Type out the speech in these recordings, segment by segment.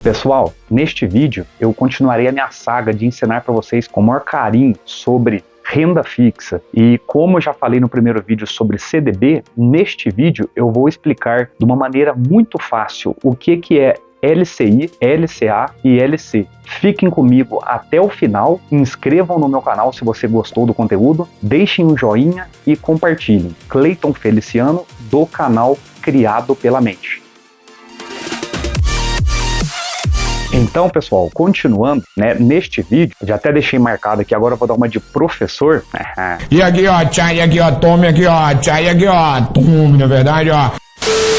Pessoal, neste vídeo eu continuarei a minha saga de ensinar para vocês com o maior carinho sobre renda fixa. E como eu já falei no primeiro vídeo sobre CDB, neste vídeo eu vou explicar de uma maneira muito fácil o que é LCI, LCA e LC. Fiquem comigo até o final, inscrevam no meu canal se você gostou do conteúdo, deixem um joinha e compartilhem. Cleiton Feliciano, do canal Criado pela Mente. Então, pessoal, continuando, né, neste vídeo, já até deixei marcado aqui, agora eu vou dar uma de professor. E aqui, ó, tchai, aqui, ó, tome aqui, ó, tchai, aqui, ó, tome, na verdade, ó.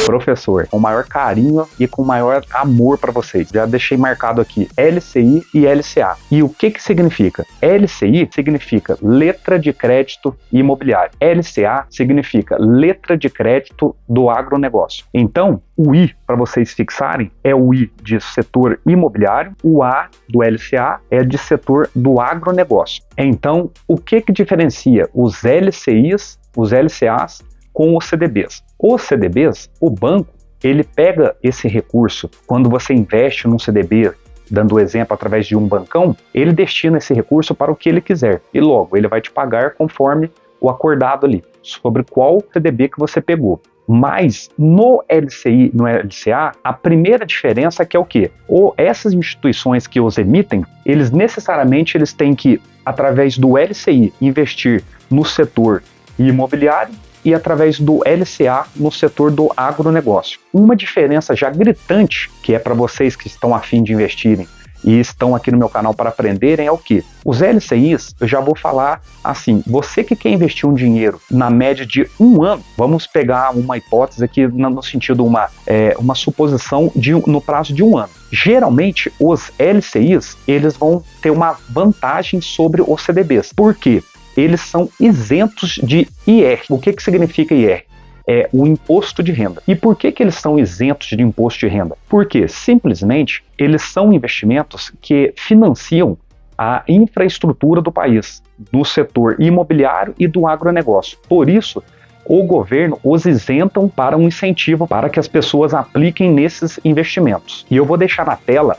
Professor, com o maior carinho e com o maior amor para vocês. Já deixei marcado aqui LCI e LCA. E o que significa? LCI significa letra de crédito imobiliário. LCA significa letra de crédito do agronegócio. Então, o I, para vocês fixarem, é o I de setor imobiliário, o A do LCA é de setor do agronegócio. Então, o que diferencia os LCIs, os LCAs, com os CDBs? Os CDBs, o banco, ele pega esse recurso, quando você investe num CDB, dando o exemplo através de um bancão, ele destina esse recurso para o que ele quiser. E logo, ele vai te pagar conforme o acordado ali, sobre qual CDB que você pegou. Mas no LCI, no LCA, a primeira diferença é que é o quê? Essas instituições que os emitem, eles necessariamente têm que, através do LCI, investir no setor imobiliário e através do LCA no setor do agronegócio. Uma diferença já gritante, que é para vocês que estão a fim de investirem e estão aqui no meu canal para aprenderem, é o que? Os LCIs, eu já vou falar assim, você que quer investir um dinheiro na média de um ano, vamos pegar uma hipótese aqui no sentido, uma suposição no prazo de um ano. Geralmente, os LCIs, eles vão ter uma vantagem sobre os CDBs. Por quê? Eles são isentos de IR. O que significa IR? É o imposto de renda. E por que eles são isentos de imposto de renda? Porque, simplesmente, eles são investimentos que financiam a infraestrutura do país, do setor imobiliário e do agronegócio. Por isso, o governo os isentam para um incentivo para que as pessoas apliquem nesses investimentos. E eu vou deixar na tela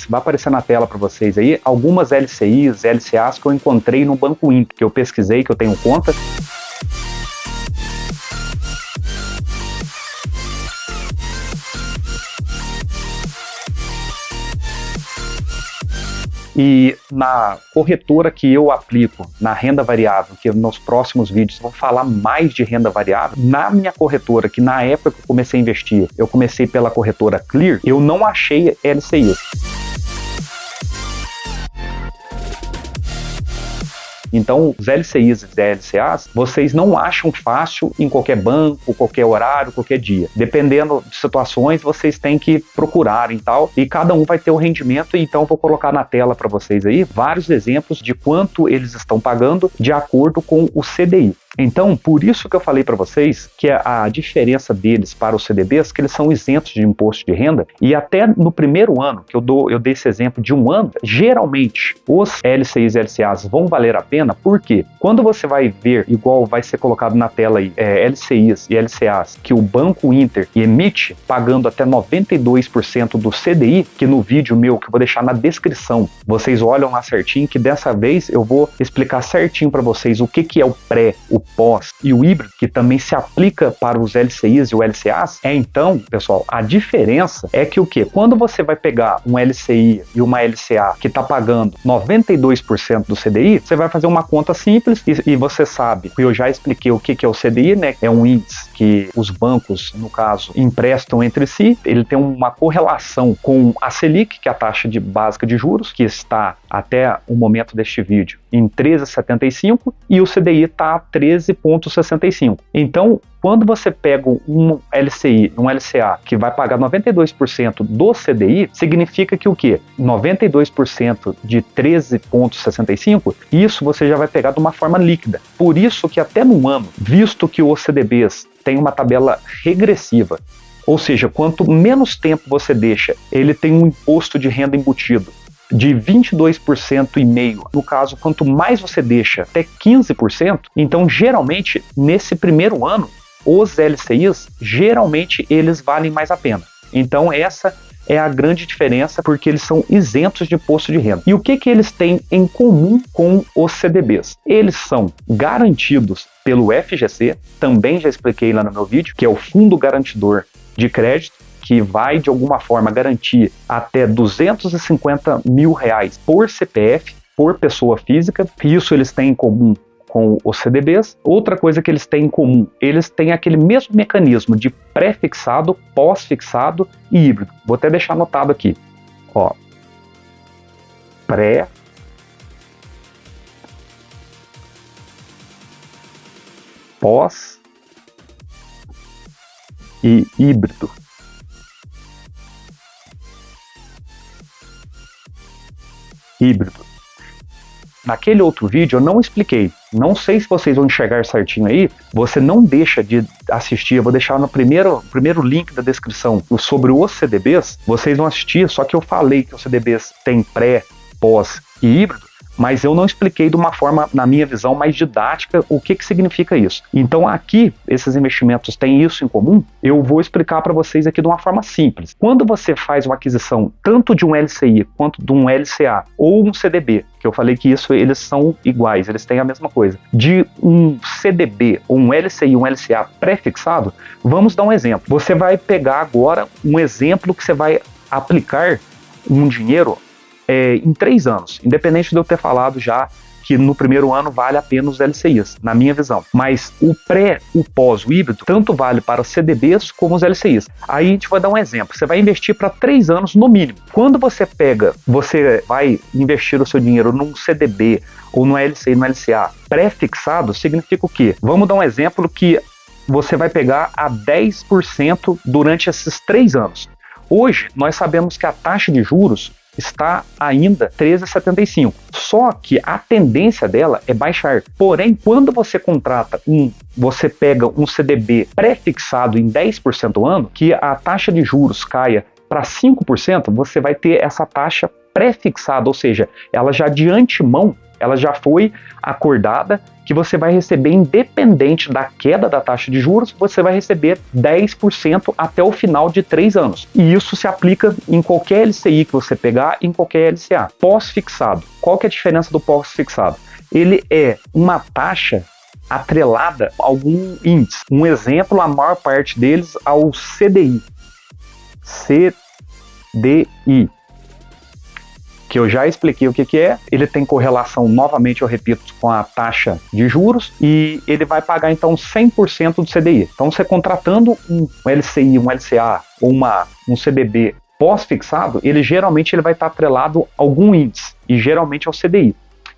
vai aparecer na tela para vocês aí, algumas LCIs, LCAs que eu encontrei no Banco Inter, que eu pesquisei, que eu tenho conta. E na corretora que eu aplico na renda variável, que nos próximos vídeos vou falar mais de renda variável, na minha corretora, que na época que eu comecei a investir, eu comecei pela corretora Clear, eu não achei LCI. Então, os LCIs e LCAs, vocês não acham fácil em qualquer banco, qualquer horário, qualquer dia. Dependendo de situações, vocês têm que procurar e tal, e cada um vai ter o rendimento, então vou colocar na tela para vocês aí vários exemplos de quanto eles estão pagando de acordo com o CDI. Então, por isso que eu falei para vocês que a diferença deles para os CDBs, que eles são isentos de imposto de renda, e até no primeiro ano, que eu dei esse exemplo de um ano, geralmente os LCIs e LCAs vão valer a pena, porque quando você vai ver, igual vai ser colocado na tela aí, LCIs e LCAs, que o Banco Inter emite, pagando até 92% do CDI, que no vídeo meu, que eu vou deixar na descrição, vocês olham lá certinho, que dessa vez eu vou explicar certinho para vocês o que é o pré, o pós e o híbrido, que também se aplica para os LCIs e o LCAs. Então, pessoal, a diferença é que o quê? Quando você vai pegar um LCI e uma LCA que está pagando 92% do CDI, você vai fazer uma conta simples e você sabe, eu já expliquei o que é o CDI, né? É um índice que os bancos, no caso, emprestam entre si, ele tem uma correlação com a Selic, que é a taxa básica de juros, que está até o momento deste vídeo em 13,75 e o CDI está a 13,65. Então, quando você pega um LCI, um LCA, que vai pagar 92% do CDI, significa que o quê? 92% de 13,65, isso você já vai pegar de uma forma líquida. Por isso que até no ano, visto que os CDBs têm uma tabela regressiva, ou seja, quanto menos tempo você deixa, ele tem um imposto de renda embutido de 22,5%. No caso, quanto mais você deixa, até 15%, então geralmente nesse primeiro ano, os LCIs, geralmente eles valem mais a pena. Então essa é a grande diferença, porque eles são isentos de imposto de renda. E o que eles têm em comum com os CDBs? Eles são garantidos pelo FGC, também já expliquei lá no meu vídeo, que é o Fundo Garantidor de Crédito, que vai de alguma forma garantir até R$250 mil por CPF, por pessoa física. Isso eles têm em comum com os CDBs. Outra coisa que eles têm em comum, eles têm aquele mesmo mecanismo de pré-fixado, pós-fixado e híbrido. Vou até deixar anotado aqui. Ó, pré, pós e híbrido. Híbrido. Naquele outro vídeo eu não expliquei, não sei se vocês vão enxergar certinho aí, você não deixa de assistir, eu vou deixar no primeiro link da descrição sobre os CDBs, vocês vão assistir, só que eu falei que os CDBs têm pré, pós e híbrido, mas eu não expliquei de uma forma, na minha visão, mais didática o que significa isso. Então aqui, esses investimentos têm isso em comum, eu vou explicar para vocês aqui de uma forma simples. Quando você faz uma aquisição tanto de um LCI quanto de um LCA ou um CDB, que eu falei que isso eles são iguais, eles têm a mesma coisa, de um CDB ou um LCI, um LCA pré-fixado, vamos dar um exemplo. Você vai pegar agora um exemplo que você vai aplicar um dinheiro em 3 anos, independente de eu ter falado já que no primeiro ano vale a pena os LCIs, na minha visão. Mas o pré, o pós, o híbrido, tanto vale para os CDBs como os LCIs. Aí a gente vai dar um exemplo, você vai investir para 3 anos no mínimo. Quando você vai investir o seu dinheiro num CDB ou no LCI, no LCA pré-fixado, significa o quê? Vamos dar um exemplo que você vai pegar a 10% durante esses 3 anos. Hoje, nós sabemos que a taxa de juros está ainda 13,75. Só que a tendência dela é baixar. Porém, quando você você pega um CDB pré-fixado em 10% ao ano, que a taxa de juros caia para 5%, você vai ter essa taxa pré-fixada, ou seja, ela já de antemão, ela já foi acordada que você vai receber, independente da queda da taxa de juros, você vai receber 10% até o final de 3 anos. E isso se aplica em qualquer LCI que você pegar, em qualquer LCA. Pós-fixado. Qual que é a diferença do pós-fixado? Ele é uma taxa atrelada a algum índice. Um exemplo, a maior parte deles ao CDI. CDI. Que eu já expliquei o que é, ele tem correlação, novamente eu repito, com a taxa de juros e ele vai pagar então 100% do CDI. Então você contratando um LCI, um LCA ou um CDB pós-fixado, ele geralmente vai estar atrelado a algum índice e geralmente ao CDI.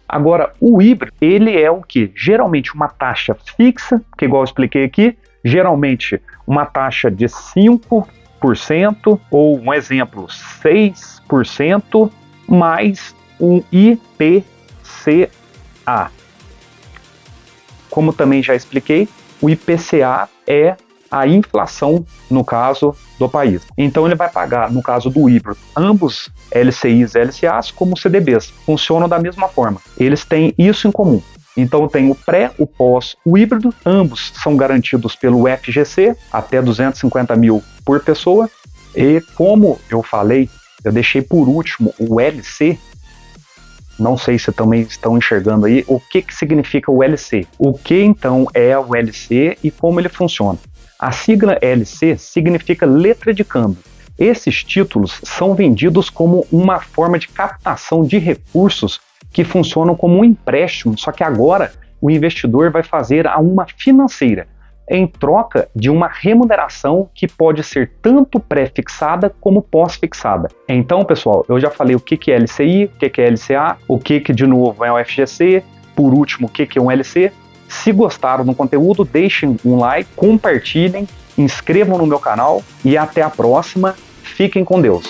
Agora, o híbrido, ele é o que? Geralmente uma taxa fixa, que igual eu expliquei aqui, geralmente uma taxa de 5% ou um exemplo, 6%, mais um IPCA. Como também já expliquei, o IPCA é a inflação, no caso do país. Então ele vai pagar, no caso do híbrido, ambos LCIs e LCAs como CDBs. Funcionam da mesma forma. Eles têm isso em comum. Então tem o pré, o pós, o híbrido. Ambos são garantidos pelo FGC, até 250 mil por pessoa. E como eu falei, eu deixei por último o LC, não sei se também estão enxergando aí, o que significa o LC. O que então é o LC e como ele funciona? A sigla LC significa letra de câmbio. Esses títulos são vendidos como uma forma de captação de recursos que funcionam como um empréstimo, só que agora o investidor vai fazer a uma financeira, em troca de uma remuneração que pode ser tanto pré-fixada como pós-fixada. Então, pessoal, eu já falei o que é LCI, o que é LCA, o que de novo é o FGC, por último, o que é um LC. Se gostaram do conteúdo, deixem um like, compartilhem, inscrevam no meu canal e até a próxima. Fiquem com Deus.